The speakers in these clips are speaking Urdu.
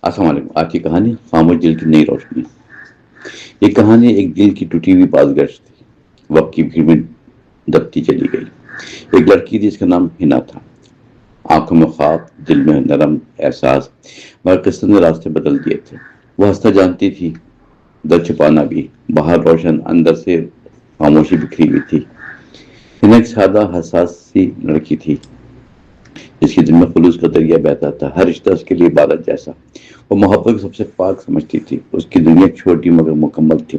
السلام علیکم۔ آج کی کہانی خاموش دل کی نئی روشنی۔ یہ کہانی ایک دل کی ٹوٹی ہوئی باز گشت تھی، وقت کی بھیڑ میں دبتی چلی گئی۔ ایک لڑکی تھی، اس کا نام ہنا تھا۔ آنکھوں میں خواب، دل میں نرم احساس، مگر قسمت نے راستے بدل دیے تھے۔ وہ ہنسنا جانتی تھی، درد چھپانا بھی۔ باہر روشن، اندر سے خاموشی بکھری ہوئی تھی۔ ہنا ایک سادہ حساس سی لڑکی تھی، جس کے دل میں خلوص کا دریا بہتا تھا، ہر رشتہ اس کے لیے عبادت جیسا۔ وہ محبت کو سب سے پاک سمجھتی تھی۔ اس کی دنیا چھوٹی مگر مکمل تھی۔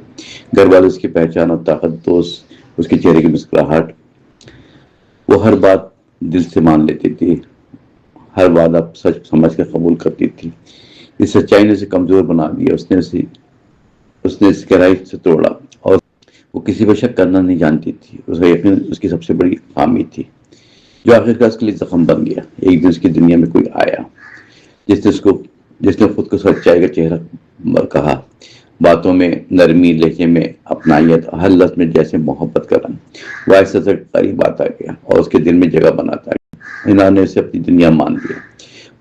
گھر والے اس کی پہچان اور طاقت، دوست اس کے چہرے کی مسکراہٹ۔ وہ ہر بات دل سے مان لیتی تھی، ہر وعدہ سچ سمجھ کر قبول کرتی تھی۔ اس سچائی نے اسے کمزور بنا دیا، اس نے اس گہرائی سے توڑا، اور وہ کسی پر شک کرنا نہیں جانتی تھی۔ اس کا یقین اس کی سب سے بڑی خامی تھی، جو آخرکار اس کے لیے زخم بن گیا۔ ایک دن اس کی دنیا میں کوئی آیا جس نے خود کو سچائی کا چہرہ کہا، باتوں میں نرمی، لہجے میں اپنائیت، ہر لفظ میں جیسے محبت کا رنگ۔ وہ ایسا سے قریب آتا گیا اور اس کے دل میں جگہ بناتا گیا۔ ہنا نے اسے اپنی دنیا مان لیا۔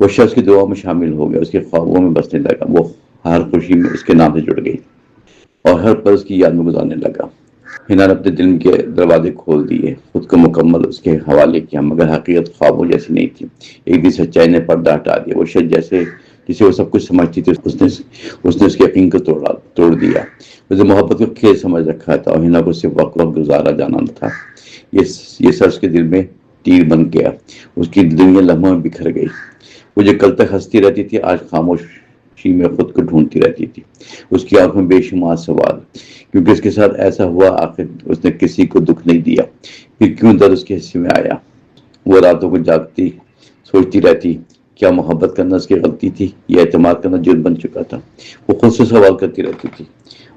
وہ شخص کی دعا میں شامل ہو گیا، اس کے خوابوں میں بسنے لگا۔ وہ ہر خوشی میں اس کے نام سے جڑ گئی اور ہر پل اس کی یاد میں گزارنے لگا۔ ہنا نے اپنے دل کے دروازے کھول دیے، خود کو مکمل اس کے حوالے کیا، مگر حقیقت خوابوں جیسی نہیں تھی۔ ایک دن سچائی نے پردہ ہٹا دیا۔ وہ شخص جسے وہ سب کچھ سمجھتی تھی، اس نے اس کے یقین کو توڑ دیا۔ اسے محبت کو کھیل سمجھ رکھا تھا، اور ہنا کو صرف وقت گزارا جانا تھا۔ یہ سچ کے دل میں تیر بن گیا، اس کی دنیا لمحوں میں بکھر گئی۔ وہ جو کل تک ہنستی رہتی تھی، آج خاموشی میں خود کو ڈھونڈتی رہتی تھی۔ اس کی آنکھوں میں بے شمار سوال، کیونکہ اس کے ساتھ ایسا ہوا، آخر اس نے کسی کو دکھ نہیں دیا، پھر کیوں درد اس کے حصے میں آیا؟ وہ راتوں کو جاگتی سوچتی رہتی، کیا محبت کرنا اس کی غلطی تھی یا اعتماد کرنا جرم بن چکا تھا؟ وہ خود سے سوال کرتی رہتی تھی،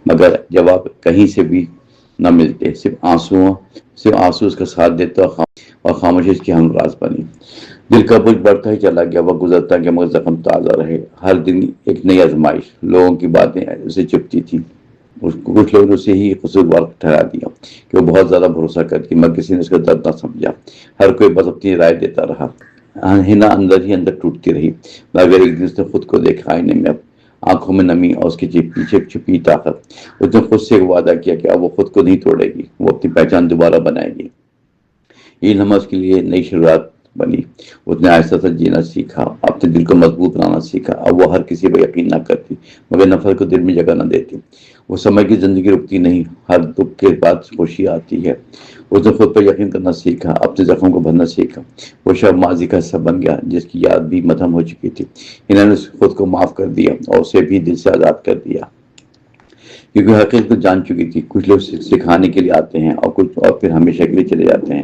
مگر جواب کہیں سے بھی نہ ملتے، صرف آنسو اس کا ساتھ دیتا، اور خاموشی اس کی ہمراز بنی۔ دل کا بوجھ بڑھتا ہی چلا گیا، وقت گزرتا گیا، مگر زخم تازہ رہے۔ ہر دن ایک نئی آزمائش، لوگوں کی باتیں اسے چپتی تھی۔ کچھ لوگوں نے اسے ہی قصوروار ٹھہرا دیا کہ وہ بہت زیادہ بھروسہ کرتی، مگر کسی نے اس کا درد نہ سمجھا۔ ہر کوئی بس اپنی رائے دیتا رہا۔ ہنا اندر ہی اندر ٹوٹتی رہی، مگر ایک دن اس نے خود کو دیکھا آئینے میں، آنکھوں میں نمی اور اس کے پیچھے چھپی طاقت۔ اس نے خود سے ایک وعدہ کیا کہ اب وہ خود کو نہیں توڑے گی، وہ اپنی پہچان دوبارہ بنائے گی۔ یہ لمحہ اس کے لیے نئی شروعات بنی۔ اس نے آہستہ سے جینا سیکھا، اپنے دل کو مضبوط بنانا سیکھا۔ اب وہ ہر کسی پر یقین نہ کرتی، مگر نفرت کو دل میں جگہ نہ دیتی۔ وہ سمجھ کی زندگی رکتی نہیں، ہر دکھ کے بعد خوشی آتی ہے۔ اس نے خود پر یقین کرنا سیکھا، اپنے زخموں کو بھرنا سیکھا۔ وہ شب ماضی کا حصہ بن گیا، جس کی یاد بھی مدھم ہو چکی تھی۔ انہوں نے خود کو معاف کر دیا اور اسے بھی دل سے آزاد کر دیا، کیونکہ حقیقت کو جان چکی تھی۔ کچھ لوگ سکھانے کے لیے آتے ہیں اور پھر ہمیشہ کے لیے چلے جاتے ہیں۔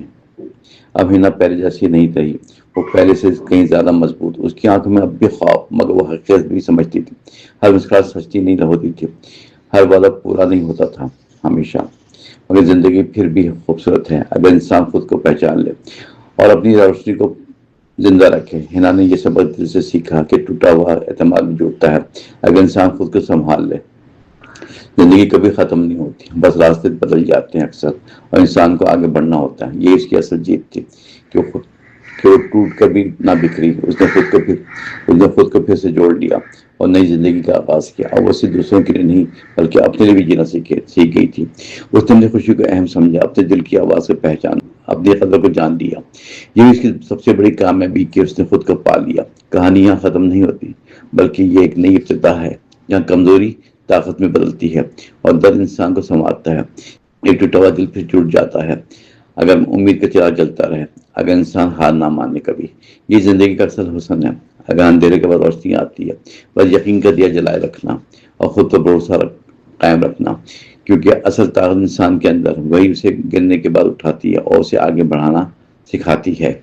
اب ہنا پہلے جیسی نہیں رہی، وہ پہلے سے کہیں زیادہ مضبوط۔ اس کی آنکھوں میں اب بھی خواب، مگر وہ حقیقت بھی سمجھتی تھی۔ ہر مسکراہٹ سچی نہیں ہوتی تھی، ہر وعدہ پورا نہیں ہوتا تھا ہمیشہ، مگر زندگی پھر بھی خوبصورت ہے اگر انسان خود کو پہچان لے اور اپنی روشنی کو زندہ رکھے۔ ہنا نے یہ سبق دل سے سیکھا کہ ٹوٹا ہوا اعتماد بھی جڑتا ہے اگر انسان خود کو سنبھال لے۔ زندگی کبھی ختم نہیں ہوتی، بس راستے بدل جاتے ہیں اکثر، اور انسان کو آگے بڑھنا ہوتا ہے۔ یہ اس کی اصل جیت تھی کہ وہ ٹوٹ کر بھی نہ بکھری۔ اس نے خود کو پھر سے جوڑ لیا اور نئی زندگی کا آغاز کیا۔ اور وہ صرف دوسروں کے لیے نہیں بلکہ اپنے لیے بھی جینا سیکھ گئی تھی۔ اس نے اپنی خوشی کو اہم سمجھا، اپنے دل کی آواز کو پہچانا، اپنی قدر کو جان دیا۔ یہ اس کی سب سے بڑی کامیابی کہ اس نے خود کو پا لیا۔ کہانی یہاں ختم نہیں ہوتی، بلکہ یہ ایک نئی ابتدا ہے، جہاں کمزوری طاقت میں بدلتی ہے اور درد انسان کو سنوارتا ہے۔ ایک ٹوٹا ہوا دل پھر جڑ جاتا ہے اگر امید کا چراغ جلتا رہے، اگر انسان ہار نہ مانے کبھی۔ یہ زندگی کا اصل حسن ہے، اگر اندھیرے کے بعد روشنی آتی ہے، بس یقین کا دیا جلائے رکھنا اور خود پر بھروسہ قائم رکھنا، کیونکہ اصل طاقت انسان کے اندر وہی اسے گرنے کے بعد اٹھاتی ہے اور اسے آگے بڑھانا سکھاتی ہے۔